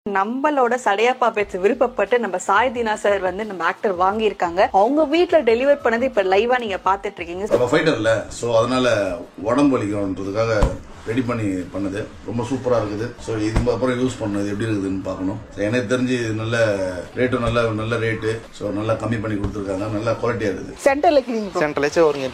நம்மளோட சடையப்பா பேச்சு விருப்பப்பட்டு நம்ம சாய் தீனா சார் வந்து நம்ம ஆக்டர் வாங்கி இருக்காங்க. அவங்க வீட்ல டெலிவர் பண்ணது இப்ப லைவா நீங்க பாத்துட்டு இருக்கீங்க. நம்ம ஃபைட்டர்ல சோ அதனால உடம்பு வலிக்கணும்ன்றதுக்காக ரெடி பண்ணி பண்ணது ரொம்ப சூப்பரா இருக்குது. ஸோ இது அப்புறம் யூஸ் பண்ணது எப்படி இருக்குதுன்னு பார்க்கணும். எனக்கு தெரிஞ்சு நல்ல ரேட்டும் நல்ல ரேட்டு. ஸோ நல்லா கம்மி பண்ணி கொடுத்துருக்காங்க. நல்ல குவாலிட்டியா இருக்குது. சென்டர்ல வருங்க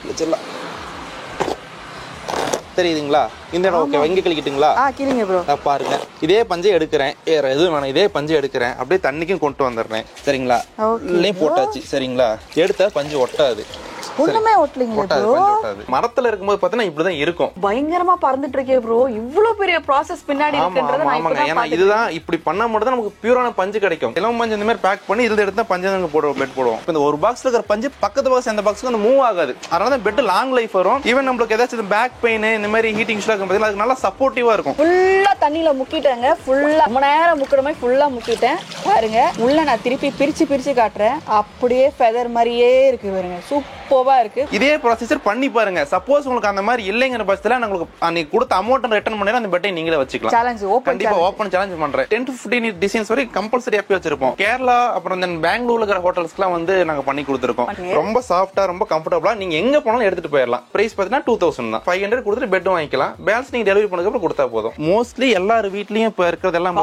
தெரியுதுங்களா? இந்த இடம் ஓகே இங்க கிளிக்கிட்டுங்களா? கிளிங்க ப்ரோ. பாருங்க இதே பஞ்சை எடுக்கிறேன், எதுவும் வேணாம், இதே பஞ்சை எடுக்கிறேன், அப்படியே தண்ணிக்கும் கொண்டு வந்துடுறேன். சரிங்களா? இல்லையும் போட்டாச்சு. சரிங்களா? எடுத்தா பஞ்சு ஒட்டாது. ஒண்ணுமே ஒட்டலீங்களா ப்ரோ? மரத்துல இருக்கும்போது பார்த்தா இப்படிதான் இருக்கும். பயங்கரமா பறந்துட்டு இருக்கே ப்ரோ. இவ்ளோ பெரிய process பின்னாடி இருக்குன்றத நான் இப்பதான் ஏன்னா இதுதான் இப்படி பண்ணா மட்டும் தான் நமக்கு பியூரான பஞ்சு கிடைக்கும். இளம் பஞ்சு இந்த மாதிரி பேக் பண்ணி இதுல எடுத்தா பஞ்சு அங்க போடுவோம், பெட் போடுவோம். இந்த ஒரு பாக்ஸ்ல இருக்கிற பஞ்சு பக்கத்து பாக்ஸ் அந்த பாக்ஸ்க்கு வந்து மூவ் ஆகாது. அதனால தான் பெட் லாங் லைஃப் வரும். ஈவன் நம்மளுக்கு ஏதாச்சும் பேக் பெயின் இந்த மாதிரி ஹீட்டிங் இஷ்யூ இருக்கும் பார்த்தீங்களா, அதுக்கு நல்லா சப்போர்ட்டிவா இருக்கும். ஃபுல்லா தண்ணியில முக்கிட்டேங்க. ஃபுல்லா ரொம்ப நேரம் முக்கிற மாதிரி ஃபுல்லா முக்கிட்டேன். பாருங்க உள்ள நான் திருப்பி பிரிச்சு காட்டுறேன். அப்படியே ஃபெதர் மாதிரியே இருக்கு பாருங்க. சூப்பரா இருக்கு. இதே ப்ரொசீஜர் பண்ணி பாருங்க. சப்போஸ் உங்களுக்கு அந்த மாதிரி இல்லைங்கிற பட்சத்துல உங்களுக்கு நீங்க கொடுத்த அமௌண்ட் ரிட்டர்ன் பண்ணினா அந்த பெட்டை நீங்களே வச்சுக்கலாம். Challenge open. கண்டிப்பா ஓபன் சேலஞ்ச் பண்றேன். 10 to 15 டிசைன்ஸ் வரை கம்பல்சரி அப்பி வச்சிருப்போம். கேரளா அப்புறம் தென் பெங்களூர்ல இருக்கிற ஹோட்டல்ஸ்க்குலாம் வந்து நாங்க பண்ணி கொடுத்துருக்கோம். ரொம்ப சாஃப்ட்டா ரொம்ப கம்ஃபர்டபிளா நீங்க எங்க போனாலும் எடுத்துட்டு போயிடலாம். பிரைஸ் பாத்தீங்கன்னா 2000 தான். 500 கொடுத்துட்டு பெட்டும் வாங்கிக்கலாம். பேலன்ஸ் நீங்க டெலிவரி பண்ணதுக்கு அப்புறம் கொடுத்தா போதும். மோஸ்ட்லி எல்லார் வீட்லயும் இப்ப இருக்கிறது எல்லாம்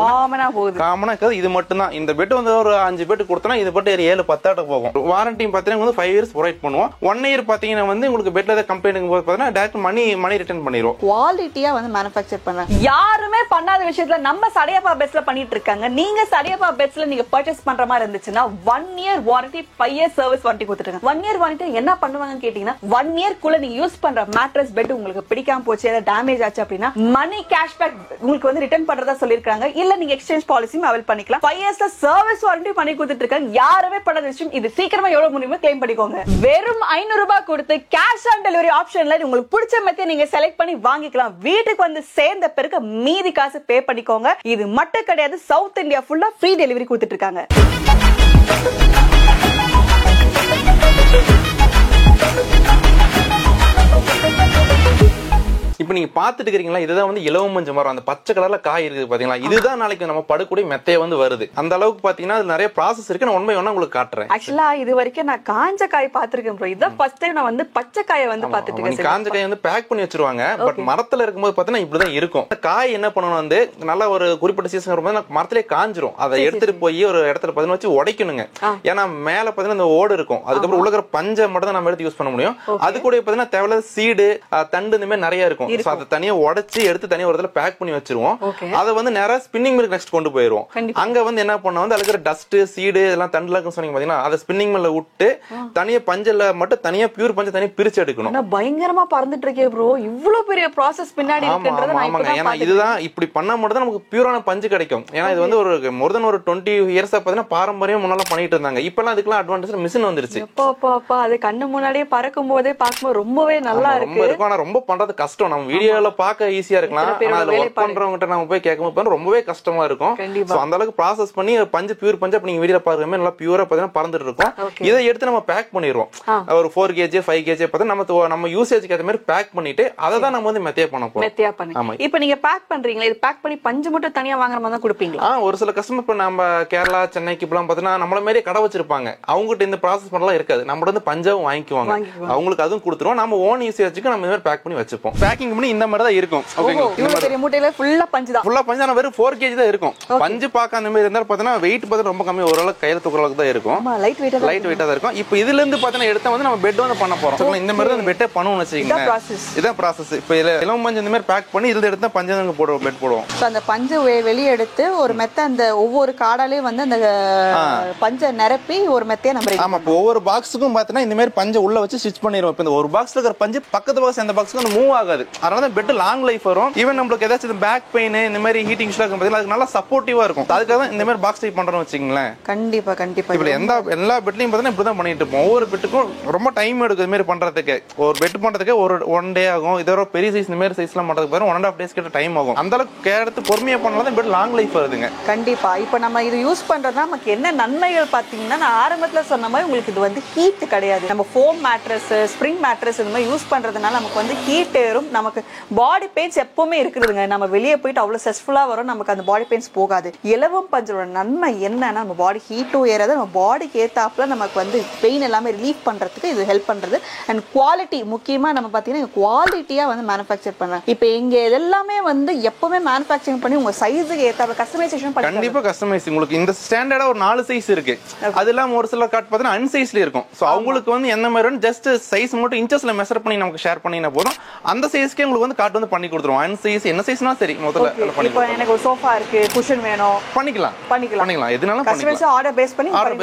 காமனா இருக்கிறது இது மட்டும் தான். இந்த பெட் வந்து ஒரு 5 பெட் கொடுத்தனா இது பெட் 7-10 ஆட்ட போகும். வாரண்டி பாத்தீங்கன்னா வந்து 5 years ப்ரொவைட் பண்ணுவோம். 1 year பாத்தீங்கன்னா வந்து உங்களுக்கு பெட்ல ஏதாவது கம்ப்ளைண்ட் போது பாத்தீங்கன்னா டைரக்ட் மணி ரிட்டர்ன் பண்ணிடுவோம். குவாலிட்டியா வந்து மேனுஃபேக்சர் பண்றாங்க. யாருமே பண்ணாத விஷயத்துல நம்ம சடையப்பா பெட்ஸ்ல பண்ணிட்டு இருக்காங்க. நீங்க சடையப்பா பெட்ஸ்ல நீங்க பர்ச்சேஸ் பண்ற மாதிரி இருந்துச்சுன்னா 1 year warranty 5 years service warranty கொடுத்துட்டாங்க. 1 year வாரண்டி என்ன பண்ணுவாங்கன்னு கேட்டீங்கன்னா 1 year குள்ள நீங்க யூஸ் பண்ற மேட்ரஸ் பெட் உங்களுக்கு பிடிக்காம போச்சு, ஏதாவது டேமேஜ் ஆச்சு அப்படின்னா மணி கேஷ்பேக் உங்களுக்கு வந்து ரிட்டர்ன் பண்றதா சொல்லிருக்காங்க. இல்ல நீங்க எக்ஸ்சேஞ்ச் பாலிசியும் அவைல் பண்ணிக்கலாம். 5 years சர்வீஸ் வாரண்டி பண்ணி கொடுத்துட்டு இருக்காங்க. யாருமே பண்ணாத விஷயம் இது. சீக்கிரமா எவ்வளவு முடியுமோ கிளைம் பண்ணிக்கோங்க. வெறும் 500 ரூபாய் கொடுத்து கேஷ் ஆன் டெலிவரி ஆப்ஷன்ல உங்களுக்கு பிடிச்ச மெத்தட் நீங்க செலக்ட் பண்ணி வாங்கிக்கலாம். வீட்டுக்கு வந்து சேர்ந்த பிறகு மீதி காசு பே பண்ணிக்கோங்க. இது மட்டும் கிடையாது, சவுத் இந்தியா ஃபுல்லா ஃப்ரீ டெலிவரி கொடுத்துட்டு இருக்காங்க. இப்ப நீங்க பாத்துட்டு இருக்கீங்களா, இதுதான் வந்து இலவம் மஞ்சள் மரம். அந்த பச்சை கலர்ல காய் இருக்குது பாத்தீங்களா, இதுதான் நாளைக்கு நம்ம படுக்கூடிய மெத்தைய வந்து வருது. அந்த அளவுக்கு பாத்தீங்கன்னா அது நிறைய ப்ராசஸ் இருக்கு. நான் 1 by 1 உங்களுக்கு காட்டுறேன். ஆக்சுவலா இது வரைக்கும் நான் காஞ்ச காய் பாத்துருக்கேன் ப்ரோ. இதான் ஃபர்ஸ்ட் டைம் நான் வந்து பச்சை காயை வந்து பாத்துட்டு இருக்கேன். காஞ்ச காய் வந்து பேக் பண்ணி வச்சிருவாங்க. பட் மரத்துல இருக்கும்போது பாத்தீங்கன்னா இப்படிதான் இருக்கும். காய் என்ன பண்ணணும் வந்து நல்ல ஒரு குறிப்பிட்ட சீசன் வரும்போது மரத்திலே காஞ்சிரும். அதை எடுத்துட்டு போய் ஒரு இடத்துல பாத்தீங்கன்னா வச்சு உடைக்கணுங்க. ஏன்னா மேல பாத்தீங்கன்னா இந்த ஓடு இருக்கும். அதுக்கப்புறம் உள்ள இருக்கிற பஞ்சை மட்டும் தான் நம்ம எடுத்து யூஸ் பண்ண முடியும். அது கூட பாத்தீங்கன்னா தேவையில்லாத சீடு தண்டு இந்த மாதிரி நிறைய இருக்கும். அதை தனியா உடைச்சு எடுத்து தனியா ஒரு இடத்துல பேக் பண்ணி வச்சிருவோம். அதை வந்து நேரா ஸ்பின்னிங் மில் நெக்ஸ்ட் கொண்டு போயிருவோம். அங்க வந்து என்ன பண்ண வந்து அதுல டஸ்ட் சீடு இதெல்லாம் தண்டுல இருக்குன்னு சொன்னீங்க பாத்தீங்கன்னா அதை ஸ்பின்னிங் மில்ல விட்டு தனியா பஞ்சல மட்டும் தனியா பியூர் பஞ்ச தனியா பிரிச்சு எடுக்கணும். பயங்கரமா பறந்துட்டு இருக்கே ப்ரோ. இவ்ளோ பெரிய process பின்னாடி இருக்குன்றத நான் இப்பதான் ஏன்னா இதுதான் இப்படி பண்ணா மட்டும் தான் நமக்கு பியூரான பஞ்சு கிடைக்கும். ஏன்னா இது வந்து ஒரு மோர் தென் ஒரு 20 years பாத்தீங்கன்னா பாரம்பரியம் முன்னால பண்ணிட்டு இருந்தாங்க. இப்பெல்லாம் அதுக்கெல்லாம் அட்வான்டேஜ் மிஷின் வந்துருச்சு. அப்பா அது கண்ணு முன்னாடியே பறக்கும் போதே பாக்கும்போது ரொம்பவே நல்லா இருக்கு. ஆனா ரொம்ப பண்றது கஷ்டம். நம்ம வீடியோல பார்க்க ஈஸியா இருக்கலாம். ஆனா அதுல வர்க் பண்றவங்ககிட்ட நம்ம போய் கேட்கும்போது ரொம்பவே கஷ்டமா இருக்கும். சோ அந்த அளவுக்கு ப்ராசஸ் பண்ணி பஞ்சு பியூர் பஞ்சு அப்ப நீங்க வீடியோல பாக்குறமே நல்லா பியூரா பாத்தீங்கன்னா பறந்துட்டு இருக்கும். இதை எடுத்து நம்ம பேக் பண்ணிடுவோம். ஒரு 4 kg 5 kg பாத்தீங்கன்னா நம்ம யூசேஜ்க்கு ஏத்த மாதிரி பேக் பண்ணிட்டு அதை தான் நம்ம வந்து மெத்தையா பண்ண போறோம். இப்போ நீங்க பேக் பண்றீங்களா, இது பேக் பண்ணி பஞ்சு மட்டும் தனியா வாங்குற மாதிரி தான் கொடுப்பீங்களா? ஒரு சில கஸ்டமர் இப்ப நம்ம கேரளா சென்னைக்கு இப்பெல்லாம் பாத்தீங்கன்னா நம்மள மாதிரி கடை வச்சிருப்பாங்க. அவங்ககிட்ட இந்த ப்ராசஸ் பண்ணலாம் இருக்காது. நம்ம வந்து பஞ்சாவும் வாங்கிக்குவாங்க. அவங்களுக்கு அதுவும் கொடுத்துருவோம். நம்ம ஓன் யூசேஜ்க்கு நம்ம இந்த மாதிரி பேக் பண்ணி வச்சுப்போம். பேக்கிங் பண்ணி இந்த மாதிரி தான் இருக்கும். மூட்டையில ஃபுல்லா பஞ்சு தான். ஃபுல்லா பஞ்சு தான். வெறும் 4 kg தான் இருக்கும். பஞ்சு பாக்க அந்த மாதிரி இருந்தா பாத்தீங்கன்னா வெயிட் பாத்தீங்கன்னா ரொம்ப கம்மி. ஓரளவுக்கு கையில தூக்குற அளவுக்கு தான் இருக்கும். லைட் வெயிட்டா தான் இருக்கும். இப்போ இதுல இருந்து பாத்தீங்கன்னா எடுத்து வந்து நம்ம பெட் வந்து பண்ண போறோம். இந்த மாதிரி தான் அந்த பெட்டை பண்ணுவோம்னு வச்சுக்கீங்க. இதான் ப்ராசஸ். இப்போ இளம் பஞ்சு இந்த மாதிரி பேக் பண்ணி இதுல எடுத்து பஞ்சு அங்க போடுவோம், பெட் போடுவோம். அந்த பஞ்சு வெளியே எடுத்து ஒரு மெத்தை அந்த ஒவ்வொரு காடாலையும் வந்து அந்த பஞ்சை நிரப்பி ஒரு மெத்தையை நம்ம ஆமா இப்போ ஒவ்வொரு பாக்ஸுக்கும் பாத்தீங்கன்னா இந்த மாதிரி பஞ்சை உள்ள வச்சு ஸ்டிச் பண்ணிடுவோம். இப்போ இந்த ஒரு பாக்ஸ்ல இருக்கிற பஞ்சு பக்கத்து பாக்ஸ் அந்த பாக்ஸ்க்கு மூவ் ஆகாது. அதனால பெட் லாங் லைஃப் வரும். ஈவன் நம்மளுக்கு ஏதாச்சும் பேக் பெயின் இந்த மாதிரி ஹீட்டிங் இஷ்யூ இருக்கும் பாத்தீங்களா, அதுக்கு நல்லா சப்போர்ட்டிவா இருக்கும். அதுக்காக தான் இந்த மாதிரி பாக்ஸ் டைப் பண்றோம்னு வச்சுக்கீங்களேன். கண்டிப்பா இப்ப எல்லா பெட்லயும் பாத்தீங்கன்னா இப்படிதான் பண்ணிட்டு இருப்போம். ஒவ்வொரு பெட்டுக்கும் ரொம்ப டைம் எடுக்கும். இது மாதிரி பண்றதுக்கு ஒரு பெட் பண்றதுக்கு ஒரு 1 day ஆகும். இதோட பெரிய சைஸ் இந்த மாதிரி சைஸ்லாம் பண்றதுக்கு 1.5 days கிட்ட டைம் ஆகும். அந்த அளவுக்கு எடுத்து பொறுமையா பண்ணலாம் பெட் லாங் லைஃப் வருதுங்க. கண்டிப்பா இப்ப நம்ம இது யூஸ் பண்றதுனா நமக்கு என்ன நன்மைகள் பாத்தீங்கன்னா, நான் ஆரம்பத்துல சொன்ன மாதிரி உங்களுக்கு இது வந்து ஹீட் கிடையாது. நம்ம ஃபோம் மேட்ரஸ் ஸ்ப்ரிங் மேட்ரஸ் இந்த மாதிரி யூஸ் பண்றதுனால நமக்கு வந்து ஹீட் ஏறும். நம்ம நமக்கு பாடி பெயின்ஸ் எப்பவுமே இருக்குதுங்க. நம்ம வெளியே போயிட்டு அவ்வளவு ஸ்ட்ரெஸ்ஃபுல்லா வரும், நமக்கு அந்த பாடி பெயின்ஸ் போகாது. இலவம் பஞ்சோட நன்மை என்னன்னா நம்ம பாடி ஹீட்டும் ஏறாது, நம்ம பாடிக்கு ஏத்தாப்புல நமக்கு வந்து பெயின் எல்லாமே ரிலீஃப் பண்றதுக்கு இது ஹெல்ப் பண்றது. அண்ட் குவாலிட்டி முக்கியமா நம்ம பாத்தீங்கன்னா குவாலிட்டியா வந்து மேனுஃபேக்சர் பண்ணலாம். இப்போ இங்க எல்லாமே வந்து எப்பவுமே மேனுஃபேக்சரிங் பண்ணி உங்க சைஸுக்கு ஏத்தாப்புல கஸ்டமைசேஷன் பண்ணி கண்டிப்பா கஸ்டமைஸ். உங்களுக்கு இந்த ஸ்டாண்டர்டா ஒரு 4 சைஸ் இருக்கு. அது இல்லாம ஒரு சில கார்ட் பாத்தீங்கன்னா அன்சைஸ்ல இருக்கும். சோ அவங்களுக்கு வந்து என்ன மாதிரி ஜஸ்ட் சைஸ் மட்டும் இன்ச்சஸ்ல மெஷர் பண்ணி நமக்கு ஷேர் பண்ணினா போதும், அந்த சைஸ்க்கே உங்களுக்கு வந்து கார்ட் வந்து பண்ணி கொடுத்துருவோம். அன்சைஸ் என்ன சைஸ்னா சரி முதல்ல பண்ணி. இப்போ எனக்கு ஒரு சோஃபா இருக்கு, குஷன் வேணும், பண்ணிக்கலாம். எதுனாலும் கஸ்டமைஸ் ஆர்டர் பேஸ் பண்ணி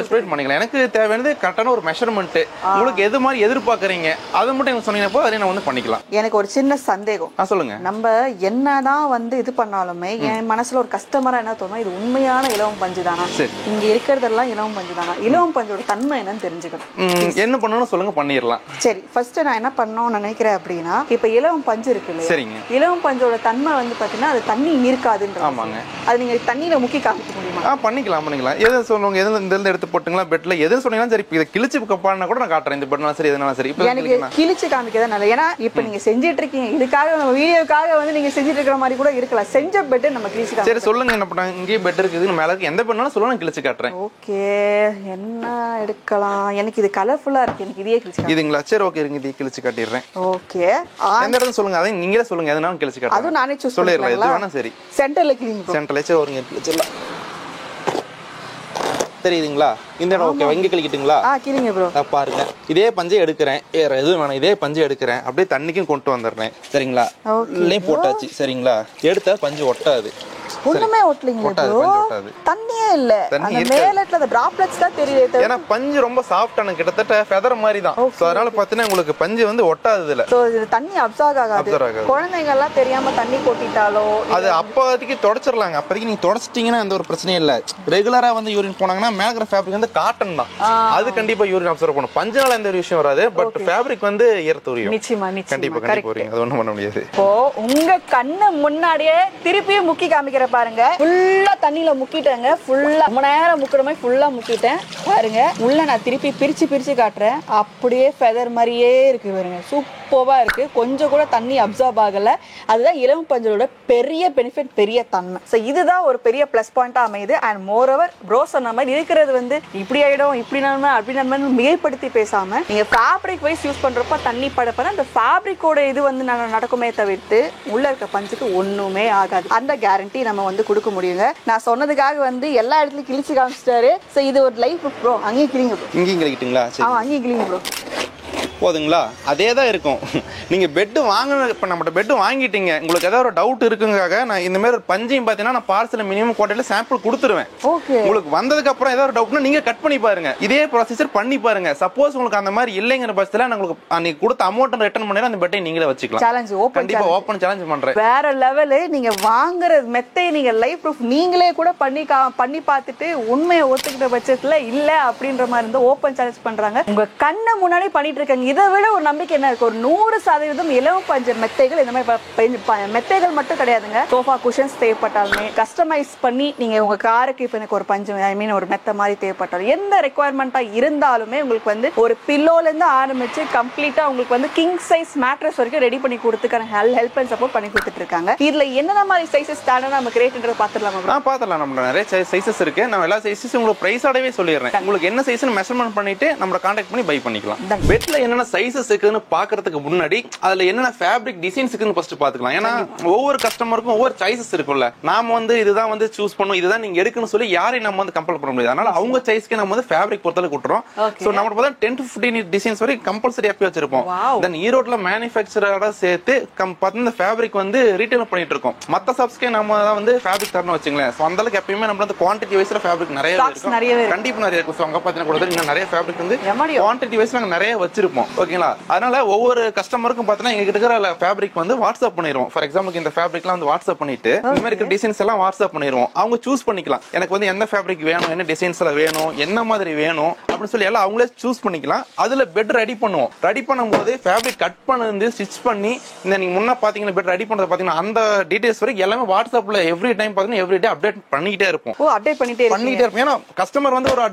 பண்ணிக்கலாம். எனக்கு தேவையானது கரெக்டான ஒரு மெஷர்மென்ட், உங்களுக்கு எது மாதிரி எதிர்பார்க்கறீங்க அதை மட்டும் எனக்கு சொன்னீங்கன்னா போதும், அதை நான் வந்து பண்ணிக்கலாம். எனக்கு ஒரு சின்ன சந்தேகம். சொல்லுங்க. நம்ம என்னதான் வந்து இது பண்ணாலுமே என் மனசுல ஒரு கஸ்டமரா என்ன தோணும், இது உண்மையான இலவம் பஞ்சு தானா, இங்க இருக்கிறதெல்லாம் இலவம் பஞ்சு தானா, இலவம் பஞ்சோட தன்மை என்னன்னு தெரிஞ்சுக்கணும். என்ன பண்ணணும் சொல்லுங்க, பண்ணிடலாம். சரி, ஃபர்ஸ்ட் நான் என்ன பண்ணணும்னு நினைக்கிறேன் அப்படின்னா, இப்ப இலவம் பஞ்சு இருக்கு இல்லையா, சரிங்க. இலவம் பஞ்சோட தன்மை வந்து பாத்தீங்கன்னா அது தண்ணி ஈர்க்காதுன்ற. ஆமாங்க. அது நீங்க தண்ணியில முக்கி காமிக்க முடியுமா? பண்ணிக்கலாம். எதை சொல்லுவாங்க, எதுல இந்த இருந்து எடுத்து போட்டுங்களா பெட்ல, எது சொன்னீங்கன்னா சரி. இதை கிழிச்சு கப்பானா கூட நான் காட்டுறேன். இந்த பெட்னாலும் சரி, எதுனாலும் சரி. இப்போ எனக்கு கிழிச்சு காமிக்கதான் நல்லது. ஏன்னா இப்ப நீங்க செஞ்சிட்டு இருக்கீங்க, இதுக்காக நம்ம வீடியோக்காக வந்து நீங்க செஞ்சிட்டு இருக்கிற மாதிரி கூட இருக்கலாம். செஞ்ச பெட் நம்ம கிழிச்சு காமிக்கலாம். சரி சொல்லுங்க, என்ன பண்ணாங்க, இங்கே பெட் இருக்குது மேல இருக்கு, எந்த பெட்னாலும் சொல்லுங்க, நான் கிழிச்சு காட்டுறேன். ஓகே, என்ன எடுக்கலாம்? எனக்கு இது கலர்ஃபுல்லா இருக்கு, எனக்கு இதே கிழிச்சு. இதுங்களா? சரி ஓகே, இருங்க, இதே கிழிச்சு காட்டிடுறேன். ஓகே, எந்த இடத்துல சொல்லுங்க, அதை நீங்களே சொல்லுங்க, எதுனாலும் கிழிச்சு காட்டுறேன். அது நானே சூஸ் சொல்லிடலாம், எது வேணா சரி. சென்டர்ல கிழிங்க. சென்டர்ல சரி வருங்க, கிழிச்சிடலாம். தெரியுதுங்களா இந்த இடம்? ஓகே, இங்க கிழிக்கிட்டுங்களா? கிழிங்க ப்ரோ. பாருங்க, இதே பஞ்சை எடுக்கிறேன், வேற எதுவும் வேணாம், இதே பஞ்சை எடுக்கிறேன், அப்படியே தண்ணிக்கும் கொண்டு வந்துடுறேன். சரிங்களா? இல்லையும் போட்டாச்சு. சரிங்களா? எடுத்தா பஞ்சு ஒட்டாது. ஒண்ணுமே ஒட்டலீங்க ப்ரோ, தண்ணியே இல்ல, அந்த மேலட்ல அந்த டிராப்லெட்ஸ் தான் தெரியுது. ஏன்னா பஞ்சு ரொம்ப சாஃப்ட்டான, கிட்டத்தட்ட ஃபெதர் மாதிரி தான். சோ அதனால பாத்தீங்கன்னா உங்களுக்கு பஞ்சு வந்து ஒட்டாது. இல்ல சோ இது தண்ணி அப்சார்ப் ஆகாது. குழந்தைங்க எல்லாம் தெரியாம தண்ணி கொட்டிட்டாலோ அது அப்போதைக்கு தொடச்சிடலாங்க. அப்போதைக்கு நீங்க தொடச்சிட்டீங்கன்னா எந்த ஒரு பிரச்சனையும் இல்ல. ரெகுலரா வந்து யூரின் போனாங்கன்னா மேக்ர ஃபேப்ரிக் வந்து காட்டன் தான், அது கண்டிப்பா யூரின் அப்சர்வ் பண்ணும். பஞ்சுனால எந்த ஒரு விஷயம் வராது, பட் ஃபேப்ரிக் வந்து ஈரத்துரியும். நிச்சயமா கண்டிப்பா கண்டிப்பா அது ஒண்ணும் பண்ண முடியாது. இப்போ உங்க கண்ணு முன்னாடியே திருப்பியும் முக்கி காமிக்கிற பாருங்க. ஃபுல்லா தண்ணியில முக்கிட்டேங்க, ஃபுல்லா ரொம்ப நேரம் முக்கிற மாதிரி ஃபுல்லா முக்கிட்டேன் பாருங்க. உள்ள நான் திருப்பி பிரிச்சு காட்டுறேன், அப்படியே ஃபெதர் மாதிரியே இருக்கு பாருங்க. சூப்பரா இருக்கு, கொஞ்சம் கூட தண்ணி அப்சார்ப் ஆகல. அதுதான் இலவம் பஞ்சோட பெரிய பெனிஃபிட், பெரிய தன்மை. ஸோ இதுதான் ஒரு பெரிய பிளஸ் பாயிண்டா அமையுது. அண்ட் மோர் ஓவர் ப்ரோ சொன்ன மாதிரி இருக்கிறது வந்து இப்படி ஆயிடும், இப்படி நன்மை அப்படி நன்மை மிகைப்படுத்தி பேசாம நீங்க ஃபேப்ரிக் வைஸ் யூஸ் பண்றப்ப தண்ணி படப்பதான் அந்த ஃபேப்ரிக்கோட இது வந்து நடக்குமே தவிர்த்து உள்ள இருக்க பஞ்சுக்கு ஒண்ணுமே ஆகாது. அந்த கேரண்டி நம்ம வந்து கொடுக்க முடியுங்க. நான் சொன்னதுக்காக வந்து எல்லா இடத்துலயும் கிழிச்சு காமிச்சிட்டாரு. சோ இது ஒரு லைஃப் ப்ரோ. அங்கேயும் கிழிங்க ப்ரோ. இங்கேயும் கிழிக்கிட்டீங்களா? அங்கேயும் கிழிங்க ப்ரோ. போதுங்களா? அதே தான் இருக்கும். நீங்க பெட் வாங்கின, இப்போ நம்ம பெட் வாங்கிட்டீங்க, உங்களுக்கு ஏதாவது ஒரு டவுட் இருக்குங்காக நான் இந்த மாதிரி ஒரு பஞ்சையும் பார்த்தீங்கன்னா நான் பார்சல் மினிமம் குவான்டிட்டியில் சாம்பிள் கொடுத்துருவேன். உங்களுக்கு வந்ததுக்கு அப்புறம் ஏதாவது ஒரு டவுட்னா நீங்க கட் பண்ணி பாருங்க, இதே ப்ரொசீஜர் பண்ணி பாருங்க. சப்போஸ் உங்களுக்கு அந்த மாதிரி இல்லைங்கிற பட்சத்தில் நான் உங்களுக்கு நீங்க கொடுத்த அமௌண்ட் ரிட்டர்ன் பண்ணி அந்த பெட்டை நீங்களே வச்சுக்கலாம். சேலஞ்ச் ஓபன், கண்டிப்பா ஓபன் சேலஞ்ச் பண்றேன். வேற லெவல். நீங்க வாங்குற மெத்தை நீங்க லைவ் ப்ரூஃப் நீங்களே கூட பண்ணி பார்த்துட்டு உண்மையை ஒத்துக்கிட்ட பட்சத்துல இல்ல அப்படின்ற மாதிரி இருந்தா ஓபன் சேலஞ்ச் பண்றாங்க. உங்க கண்ணை முன்னாடி பண்ணிட்டு இருக்காங்க. இதை விட ஒரு நம்பிக்கை என்ன இருக்கு? ஒரு 100% இலவம் பஞ்சு மெத்தைகள். இந்த மாதிரி மெத்தைகள் மட்டும் கிடையாதுங்க, சோஃபா குஷன்ஸ் தேவைப்பட்டாலுமே கஸ்டமைஸ் பண்ணி நீங்க உங்க காருக்கு இப்ப எனக்கு ஒரு பஞ்சு ஒரு மெத்தை மாதிரி தேவைப்பட்டாலும் எந்த ரெக்குவயர்மெண்டா இருந்தாலுமே உங்களுக்கு வந்து ஒரு பில்லோல இருந்து ஆரம்பிச்சு கம்ப்ளீட்டா உங்களுக்கு வந்து கிங் சைஸ் மேட்ரஸ் வரைக்கும் ரெடி பண்ணி கொடுத்துக்கான ஹெல்ப் அண்ட் சப்போர்ட் பண்ணி கொடுத்துட்டு இருக்காங்க. இதுல என்னென்ன மாதிரி சைஸஸ் ஸ்டாண்டர்டா நம்ம கிரியேட்ன்றது பாத்துடலாமா? பாத்துடலாம். நம்ம நிறைய சைஸஸ் இருக்கு. நம்ம எல்லா சைஸஸும் உங்களுக்கு பிரைஸோடவே சொல்லிடுறேன். உங்களுக்கு என்ன சைஸ்னு மெஷர்மென்ட் பண்ணிட்டு நம்ம கான்டாக்ட் பண்ணி பை பண்ணிக்கலாம். பெட்ல என்னென்ன சைஸஸ் இருக்குன்னு பாக்குறதுக்கு முன்னாடி அதுல என்னென்ன ஃபேப்ரிக் டிசைன்ஸ் இருக்குன்னு ஃபர்ஸ்ட் பாத்துக்கலாம். ஏன்னா ஒவ்வொரு கஸ்டமருக்கும் ஒவ்வொரு சாய்ஸஸ் இருக்கும்ல. நாம வந்து இதுதான் வந்து சூஸ் பண்ணும், இதுதான் நீங்க எடுக்கணும்னு சொல்லி யாரையும் நம்ம வந்து கம்பல் பண்ண முடியாது. அதனால அவங்க சாய்ஸ்க்கு நம்ம வந்து ஃபேப்ரிக் பொறுத்தளவு கொடுத்துறோம். சோ நம்ம பார்த்தா 10 to 15 டிசைன்ஸ் வரைக்கும் கம்பல்சரி அப்பி வச்சிருப்போம். தென் ஈரோட்ல மேனுஃபேக்சரோட சேர்த்து இந்த ஃபேப்ரிக் வந்து ரீட்டைல் பண்ணிட்டு இருக்கோம். மத்த ஷாப்ஸ்க்கே நம்ம தான் வந்து ஃபேப்ரிக் தரணும் வச்சுங்களேன். சோ அந்த அளவுக்கு எப்பயுமே நம்ம வந்து குவான்டிட்டி வைஸ்ல ஃபேப்ரிக் நிறைய இருக்கும், கண்டிப்பா நிறைய இருக்கும். சோ அங்க பாத்தீங்கன்னா கூட இன்னும் நிறைய ஃபேப்ரிக் வந்து குவான்டிட்டி வைஸ்ல நாங்க நிறைய வச்சிருப்போம். ஓகேங்களா? அதனால ஒவ்வொரு கஸ்டமருக்கும் பாத்தீங்கன்னா எங்க கிட்ட இருக்கிற ஃபேப்ரிக் வந்து வாட்ஸ்அப் பண்ணிடுவோம். ஃபார் எக்ஸாம்பிள் இந்த ஃபேப்ரிக்லாம் வந்து வாட்ஸ்அப் பண்ணிட்டு இந்த மாதிரி இருக்க டிசைன்ஸ் எல்லாம் வாட்ஸ்அப் பண்ணிடுவோம். அவங்க சூஸ் பண்ணிக்கலாம், எனக்கு வந்து எந்த ஃபேப்ரிக் வேணும், என்ன டிசைன்ஸ்ல வேணும், என்ன மாதிரி வேணும் அப்படின்னு சொல்லி எல்லாம் அவங்களே சூஸ் பண்ணிக்கலாம். அதுல பெட் ரெடி பண்ணுவோம். ரெடி பண்ணும்போது ஃபேப்ரிக் கட் பண்ணி ஸ்டிச் பண்ணி இந்த நீங்க முன்ன பாத்தீங்கன்னா பெட் ரெடி பண்றது பாத்தீங்கன்னா அந்த டீடைல்ஸ் வரைக்கும் எல்லாமே வாட்ஸ்அப்ல எவ்ரி டைம் பாத்தீங்கன்னா எவ்ரி டே அப்டேட் பண்ணிட்டே இருப்போம். அப்டேட் பண்ணிட்டே இருப்போம். ஏன்னா கஸ்டமர் வந்து ஒரு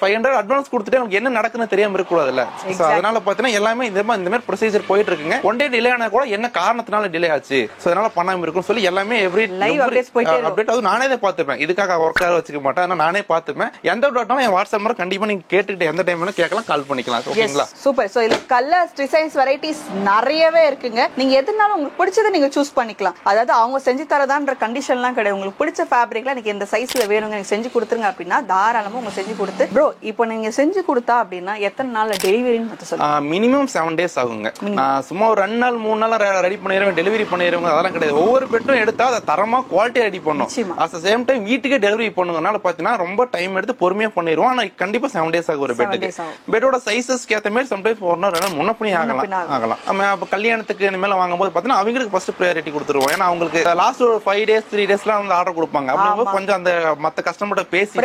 500 அட்வான்ஸ் கொடுத்துட்டு நமக்கு என்ன நடக்குன்னு தெரியாம இருக்க கூடாதுல்ல. அதனால பாத்தீங்கன்னா எல்லாமே இந்த மாதிரி ப்ரொசீஜர் போயிட்டு இருக்குங்க. ஒன் டே டிலே ஆனா கூட என்ன காரணத்தினால டிலே ஆச்சு, சோ அதனால பண்ணாம இருக்கும் சொல்லி எல்லாமே எவ்ரி லைவ் அப்டேட் அது நானே தான் பாத்துப்பேன். இதுக்காக ஒர்க்காக வச்சுக்க மாட்டேன். ஆனா நானே பாத்துப்பேன். எந்த டவுட்னாலும் என் வாட்ஸ்அப் நம்பர் கண்டிப்பா நீங்க கேட்டுக்கிட்டு எந்த டைம் வேணா கேட்கலாம், கால் பண்ணிக்கலாம். ஓகேங்களா? சூப்பர். சோ இதுல கலர்ஸ், டிசைன்ஸ், வெரைட்டிஸ் நிறையவே இருக்குங்க. நீங்க எதுனாலும் உங்களுக்கு பிடிச்சதை நீங்க சூஸ் பண்ணிக்கலாம். அதாவது அவங்க செஞ்சு தரதான்ற கண்டிஷன்லாம் கிடையாது. உங்களுக்கு பிடிச்ச ஃபேப்ரிக்ல எனக்கு இந்த சைஸ்ல வேணுங்க நீங்க செஞ்சு கொடுத்துருங்க அப்படின்னா தாராளமா உங்க செஞ்சு கொடுத்து ப்ரோ இப்போ நீங்க செஞ்சு கொடுத்தா அப்படின்னா எத்தனை நாள்ல டெலிவரின்னு சொல்லுங்க? மினிமம் 7 days ஆகுங்க. நான் சும்மா ஒரு 2 நாள் 3 நாள் ரெடி பண்ணிடுவேன், டெலிவரி பண்ணிடுவேன், அதெல்லாம் கிடையாது. ஒவ்வொரு பெட்டும் எடுத்தா அதை தரமா குவாலிட்டி ரெடி பண்ணும். அட் சேம் டைம் வீட்டுக்கே டெலிவரி பண்ணுங்கனால பாத்தீங்கன்னா ரொம்ப டைம் எடுத்து பொறுமையா பண்ணிடுவோம். ஆனா கண்டிப்பா 7 days ஆகும் ஒரு பெட்டுக்கு. பெட்டோட சைஸஸ்க்கு ஏற்ற மாதிரி சம்டைம்ஸ் ஒரு நாள் 2 நாள் முன்ன பண்ணி ஆகலாம். நம்ம கல்யாணத்துக்கு இந்த மேல வாங்கும்போது பாத்தீங்கன்னா அவங்களுக்கு ஃபர்ஸ்ட் ப்ரையாரிட்டி கொடுத்துருவோம். ஏன்னா அவங்களுக்கு லாஸ்ட் ஒரு 5 days 3 daysலாம் வந்து ஆர்டர் கொடுப்பாங்க. அப்படிங்கும்போது கொஞ்சம் அந்த மத்த கஸ்டமர்ட்ட பேசி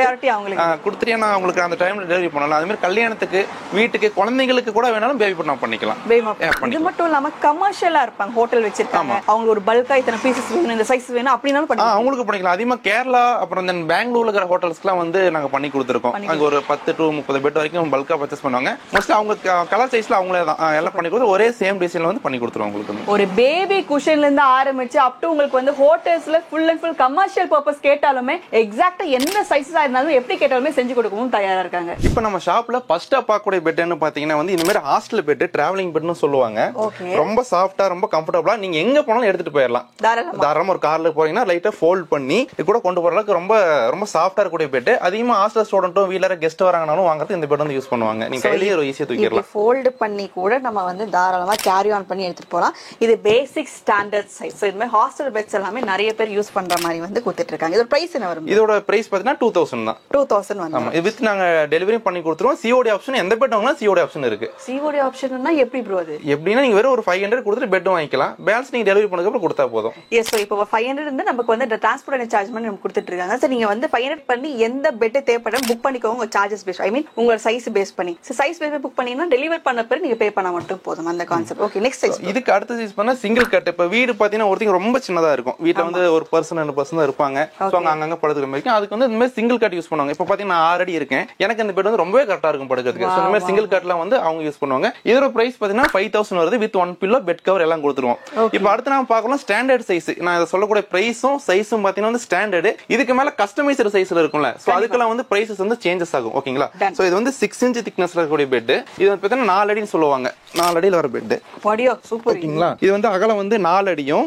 கொடுத்துட்டு நான் அவங்களுக்கு அந்த டைம்ல டெலிவரி பண்ணலாம். அதே மாதிரி கல்யாணத்துக்கு வீட்டுக்கு குழந்தைங்களுக்கு கூட வேணாலும் பேபி பண்ண பண்ணிக்கலாம். இது மட்டும் இல்லாம கமர்ஷியலா இருப்பாங்க, ஹோட்டல் வச்சிருக்காங்க, அவங்க ஒரு பல்கா இத்தனை பீசஸ் வேணும், இந்த சைஸ் வேணும் அப்படினாலும் பண்ணிக்கலாம். அவங்களுக்கு பண்ணிக்கலாம். அதிகமா கேரளா அப்புறம் தென் பெங்களூர்ல இருக்கிற ஹோட்டல்ஸ்க்குலாம் வந்து நாங்க பண்ணி கொடுத்துருக்கோம். அங்க ஒரு 10 to 30 பெட் வரைக்கும் பல்கா பர்ச்சேஸ் பண்ணுவாங்க. மோஸ்ட்லி அவங்க கலர் சைஸ்ல அவங்களே தான் எல்லாம் பண்ணி கொடுத்து ஒரே சேம் டிசைன்ல வந்து பண்ணி கொடுத்துருவாங்க. உங்களுக்கு ஒரு பேபி குஷன்ல இருந்து ஆரம்பிச்சு அப் டு உங்களுக்கு வந்து ஹோட்டல்ஸ்ல full and full commercial purpose கேட்டாலுமே எக்ஸாக்ட்டா எந்த சைஸா இருந்தாலும் எப்படி கேட்டாலுமே செஞ்சு கொடுக்கவும் தயாரா இருக்காங்க. இப்போ நம்ம ஷாப்ல ஃபர்ஸ்டா பார்க்கக்கூடிய பெட்னு பாத்தீங்கன்னா வந்து இந்த மாதிரி ஹாஸ்டல் பெட், டிராவலிங் பெட்னு சொல்லுவாங்க. ரொம்ப சாஃப்ட்டா ரொம்ப கம்ஃபர்ட்டபிளா நீங்க எங்க போனாலும் எடுத்துட்டு போயிடலாம். தாராளமா ஒரு கார்ல போறீங்கன்னா லைட்டா ஃபோல்ட் பண்ணி கூட கொண்டு போற அளவுக்கு ரொம்ப ரொம்ப சாஃப்ட்டா இருக்கக்கூடிய பெட். அதிகமா ஹாஸ்டல் ஸ்டூடெண்ட்டும் வீட்ல கெஸ்ட் வராங்கனாலும் வாங்குறது இந்த பெட் வந்து யூஸ் பண்ணுவாங்க. நீங்க கையிலேயே ஒரு ஈஸியா தூக்கிடலாம். ஃபோல்ட் பண்ணி கூட நம்ம வந்து தாராளமா கேரி ஆன் பண்ணி எடுத்துட்டு போலாம். இது பேசிக் ஸ்டாண்டர்ட் சைஸ். இது மாதிரி ஹாஸ்டல் பெட்ஸ் எல்லாமே நிறைய பேர் யூஸ் பண்ற மாதிரி வந்து கொடுத்துட்டு இருக்காங்க. இதோட பிரைஸ் என்ன வரும்? இதோட பிரைஸ் பாத்தீங்கன்னா 2000 தான். 2000 வந்து ஆமா. வித் நாங்க டெலிவரி பண்ணி கொடுத்துருவோம். சிஓடி ஆப்ஷன் எந்த பெட் வாங்கினா சிஓடி ஆப்ஷன் இருக்கு. சிஓடி ஆப்ஷன்னா எப்படி ப்ரோ அது? எப்படின்னா நீங்க வெறும் ஒரு 500 கொடுத்துட்டு பெட் வாங்கிக்கலாம். பேலன்ஸ் நீங்க டெலிவரி பண்ணதுக்கு அப்புறம் கொடுத்தா போதும். எஸ். சோ இப்போ 500 இருந்து நமக்கு வந்து டிரான்ஸ்போர்ட் சார்ஜ் பண்ணி நமக்கு கொடுத்துட்டு இருக்காங்க. சோ நீங்க வந்து 500 பண்ணி எந்த பெட் தேவைப்படும் புக் பண்ணிக்கோங்க. உங்க சார்ஜஸ் பேஸ் ஐ மீன் உங்க சைஸ் பேஸ் பண்ணி. சோ சைஸ் பேஸ் புக் பண்ணீங்கன்னா டெலிவரி பண்ண பிறகு நீங்க பே பண்ணா மட்டும் போதும். அந்த கான்செப்ட். ஓகே. Next size. இதுக்கு அடுத்த சைஸ் பண்ணா சிங்கிள் கட். இப்ப வீடு பாத்தீங்கன்னா ஒருத்தங்க ரொம்ப சின்னதா இருக்கும். வீட்ல வந்து ஒரு பர்சன் 2 பர்சன் தான் இருப்பாங்க. சோ அங்கங்க படுத்துற மாதிரி அதுக்கு வந்து இந்த மாதிரி சிங்கிள் கட் யூஸ் பண்ணுவாங்க. இப்ப பாத்தீங்கன்னா 6 அடி இருக்கேன், எனக்கு இந்த பெட் வந்து ரொம்பவே கரெக்டா இருக்கும் படுக்கிறதுக்கு. சோ இந்த மாதிரி சிங்கிள் கட்லாம் வந்து அவங்க யூஸ் பண்ணுவாங்க. இதோட பிரைஸ் பாத்தீங்கன்னா 5000 வருது. வித் 1 பில்லோ, பெட் கவர் எல்லாம் கொடுத்துருவோம். இப்போ அடுத்து நாம பார்க்கலாம் ஸ்டாண்டர்ட் சைஸ். நான் இத சொல்லக்கூடிய பிரைஸும் சைஸும் பாத்தீங்கன்னா வந்து ஸ்டாண்டர்ட். இதுக்கு மேல கஸ்டமைஸ்டு சைஸ்ல இருக்கும்ல, சோ அதுக்கெல்லாம் வந்து பிரைசஸ் வந்து சேஞ்சஸ் ஆகும். ஓகேங்களா? சோ இது வந்து 6 inch திக்னஸ்ல இருக்கக்கூடிய பெட். இது வந்து பாத்தீங்கன்னா 4 அடின்னு சொல்லுவாங்க. 4 அடியில வர பெட். வாடியோ சூப்பர். ஓகேங்களா? இது வந்து அகலம் வந்து 4 அடியும்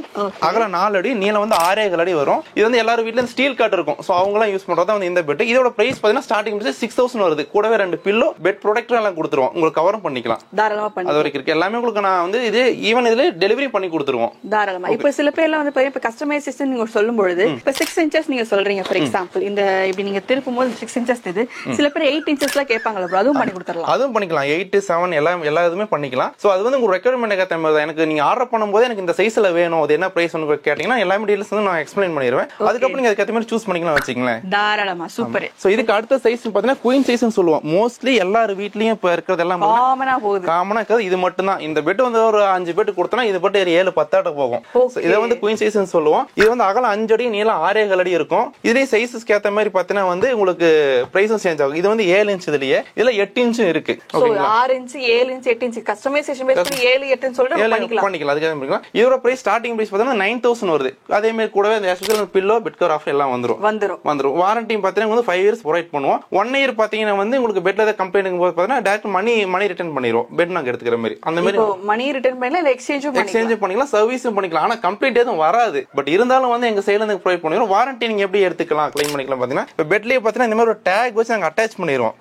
அகலம் 4 அடி, நீளம் வந்து 6.5 அடி வரும். இது வந்து எல்லாரும் வீட்ல ஸ்டீல் கட் இருக்கும். சோ அவங்க எல்லாம் யூஸ் பண்றதா வந்து இந்த பெட். இதோட பிரைஸ் பாத்தீங்கன்னா ஸ்டார்டிங் பிரைஸ் 6000 வருது. கூடவே 2 பில்லோ, பெட் ப்ரொடெக்டர் எல்லாம் கொடுத்துருவோம். உங்களுக்கு கவரும் பண்ணிக்கலாம். தாராளமா பண்ணி. அது வரைக்கும் இருக்கு எல்லாமே உங்களுக்கு நான் வந்து இது ஈவன் இதுல டெலிவரி பண்ணி கொடுத்துருவோம். தாராளமா. இப்போ சில பேர்லாம் வந்து இப்ப கஸ்டமைசேஷன் நீங்க சொல்லும்போது இப்ப 6 inches நீங்க சொல்றீங்க ஃபார் எக்ஸாம்பிள். இந்த இப்படி நீங்க திருப்பும்போது 6 inches இது. சில பேர் 8 inchesல கேட்பாங்கல ப்ரோ, அதுவும் பண்ணி கொடுத்துறலாம். அதுவும் பண்ணிக்கலாம். 8 7 எல்லா இதுமே பண்ணிக்கலாம். சோ அது வந்து உங்க ரெக்யர்மென்ட் ஏத்த மாதிரி எனக்கு நீங்க ஆர்டர் பண்ணும்போது எனக்கு இந்த சைஸ்ல வேணும், அது என்ன பிரைஸ் கேட்டீங்கன்னா எல்லாமே டீடைல்ஸ் வந்து நான் எக்ஸ்பிளைன் பண்ணிடுவேன். அதுக்கப்புறம் நீங்க அதுக்கு ஏத்த மாதிரி சூஸ் பண்ணிக்கலாம் வச்சுக்கங்களேன். தாராளமா. சூப்பர். சோ இதுக்கு அடுத்த சைஸ் பாத்தீங்கன்னா குயின் சைஸ்னு சொல்லுவோம். மோஸ்ட்லி எல்லார் வீட்லயும் இப்ப இருக்கிறது எல்லாம் காமனா போகுது. காமனா இருக்கிறது இது மட்டும் தான். இந்த பெட் வந்து ஒரு 5 பெட் கொடுத்தனா இது பெட் 7 10 ஆட்ட போகும். இத வந்து குயின் சைஸ்னு சொல்லுவோம். இது வந்து அகலம் 5 அடி, நீளம் 6.5 அடி இருக்கும். இதுலயே சைஸஸ்க்கு ஏத்த மாதிரி பாத்தீங்கன்னா வந்து உங்களுக்கு பிரைஸும் சேஞ்ச் ஆகும். இது வந்து 7 inch இதுலயே, இதுல 8 inch இருக்கு. ஓகேங்களா? 6 inch 7 inch 8 inch customisation base பண்ணி 7 8 ன்னு சொல்லிட்டு பண்ணிக்கலாம். அதுக்கு பண்ணிக்கலாம். இதோட பிரைஸ் ஸ்டார்டிங் பிரைஸ் பாத்தீங்கன்னா 9000 வருது. அதே மாதிரி கூடவே இந்த extra pillow, bed cover of எல்லாம் வந்துரும். வாரண்டி பாத்தீங்கன்னா வந்து 5 years ப்ரொவைட் பண்ணுவோம். 1 year பாத்தீங்கன்னா வந்து உங்களுக்கு பெட்ல ஏதாவது கம்ப்ளைண்ட் போது பாத்தீங்கன்னா டைரக்ட் மணி ரிட்டர்ன் பண்ணிடுவோம். பெட் நாங்க எடுத்துக்கிற மாதிரி அந்த மாதிரி மணி ரிட்டர்ன் பண்ணலாம், இல்ல எக்ஸ்சேஞ்சும் பண்ணிக்கலாம், சர்வீஸும் பண்ணிக்கலாம். ஆனா கம்ப்ளைண்ட் எதுவும் வராது. பட் இருந்தாலும் வந்து எங்க சைடுல இருந்து ப்ரொவைட் பண்ணிடுவோம். வாரண்டி நீங்க எப்படி எடுத்துக்கலாம், கிளைம் பண்ணிக்கலாம். பாத்தீங்கன்னா இப்ப பெட்லயே பாத்தீங்கன்னா இந்த மாதிரி ஒரு டேக் வச்சு நாங்க அட்டாச் பண்ணிடுவோம்.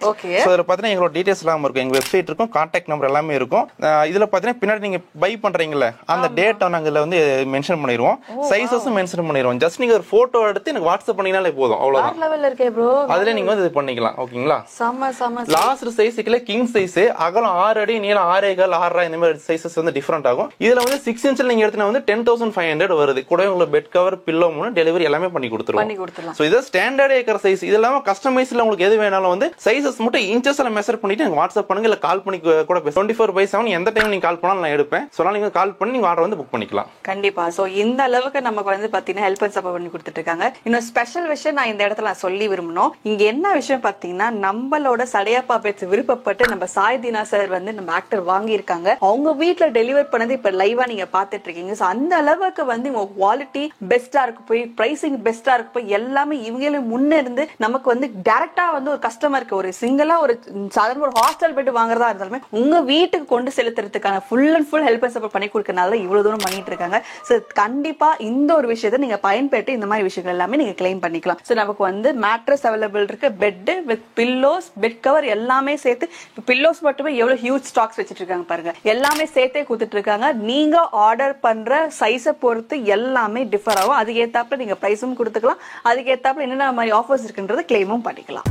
சோ இதுல பாத்தீங்கன்னா எங்களோட டீடைல்ஸ் எல்லாம் இருக்கும். எங்க வெப்சைட் இருக்கும், கான்டாக்ட் நம்பர் எல்லாமே இருக்கும். இதுல பாத்தீங்கன்னா பின்னாடி நீங்க பை பண்றீங்கல்ல அந்த டேட் நாங்க இதுல வந்து மென்ஷன் பண்ணிடுவோம். சைஸஸும் மென்ஷன் பண்ணிடுவோம். ஜஸ்ட் நீங்க ஒரு போட்டோ எடுத்து எனக்கு வாட்ஸ்அப் பண்ணீங்கனாலே போதும். அவ்வளவுதான். லெவல்ல இருக்கே ப்ரோ. அதுல நீங்க வந்து இது பண்ணிக்கலாம். ஓகேங்களா? சம லாஸ்ட் சைஸ்க்குல கிங் சைஸ் அகலம் 6 அடி, நீளம் 6.5 6 இந்த மாதிரி சைஸஸ் வந்து டிஃபரெண்ட் ஆகும். இதுல வந்து 6 inch நீங்க எடுத்தா வந்து 10500 வருது. கூட உங்களுக்கு பெட் கவர், பில்லோ, டெலிவரி எல்லாமே பண்ணி கொடுத்துருவோம். சோ இது ஸ்டாண்டர்ட் ஏக்கர் சைஸ். இது இல்லாம கஸ்டமைஸ்ல உங்களுக்கு எது வேணாலும் வந்து சைஸஸ் மட்டும் இன்ச்சஸ்ல மெஷர் பண்ணிட்டு எனக்கு வாட்ஸ்அப் பண்ணுங்க, இல்ல கால் பண்ணி கூட 24/7 எந்த டைம் நீங்க கால் பண்ணாலும் நான் எடுப்பேன். சொன்னா நீங்க கால் பண்ணி நீங்க ஆர்டர் வந்து புக் பண்ணிக்கலாம். கண்டிப்பா. சோ இந்த அளவுக்கு நமக்கு வந்து பாத்தீங்கன்னா ஹெல்ப் அண்ட் சப்போர்ட் பண்ணி கொடுத்துட்டு இருக்காங்க. இன்னும் ஸ்பெஷல் விஷயம் நான் இந்த இடத்துல நான் சொல்லி விரும்பணும். இங்க என்ன விஷயம் பாத்தீங்கன்னா, நம்மளோட சடையப்பா பெட்ஸ் விருப்பப்பட்டு நம்ம சாய் தீனா சார் வந்து நம்ம ஆக்டர் வாங்கியிருக்காங்க. அவங்க வீட்டுல டெலிவர் பண்ணது இப்ப லைவா நீங்க பாத்துட்டு இருக்கீங்க. சோ அந்த அளவுக்கு வந்து இவங்க குவாலிட்டி பெஸ்டா இருக்கு போய், பிரைசிங் பெஸ்டா இருக்கு போய், எல்லாமே இவங்களே முன்ன இருந்து நமக்கு வந்து டைரக்டா வந்து ஒரு கஸ்டமருக்கு ஒரு சிங்கிளா ஒரு சாதாரண ஒரு ஹாஸ்டல் பெட் வாங்குறதா இருந்தாலுமே உங்க வீட்டுக்கு கொண்டு செலுத்துறதுக்கான full and full help and support பண்ணி கொடுக்கறனால இவ்வளவு தூரம் பண்ணிட்டு இருக்காங்க. சோ கண்டிப்பா இந்த ஒரு விஷயத்தை நீங்க பயன்பெற்று இந்த மாதிரி விஷயங்கள் எல்லாமே நீங்க கிளைம் பண்ணிக்கலாம். சோ நமக்கு வந்து மேட்ரஸ் அவைலபிள் இருக்கு, bed with pillows, bed cover எல்லாமே சேர்த்து. பில்லோஸ் மட்டுமே எவ்வளவு ஹியூஜ் ஸ்டாக்ஸ் வச்சிட்டு இருக்காங்க பாருங்க. எல்லாமே சேர்த்தே கொடுத்துட்டு இருக்காங்க. நீங்க ஆர்டர் பண்ற சைஸை பொறுத்து எல்லாமே டிஃபர் ஆகும். அதுக்கு ஏத்தாப்புல நீங்க பிரைஸும் கொடுத்துக்கலாம். அதுக்கு ஏத்தாப்புல என்னென்ன மாதிரி ஆஃபர்ஸ் இருக்குன்றது கிளைமும் பண்ணிக்கலாம்.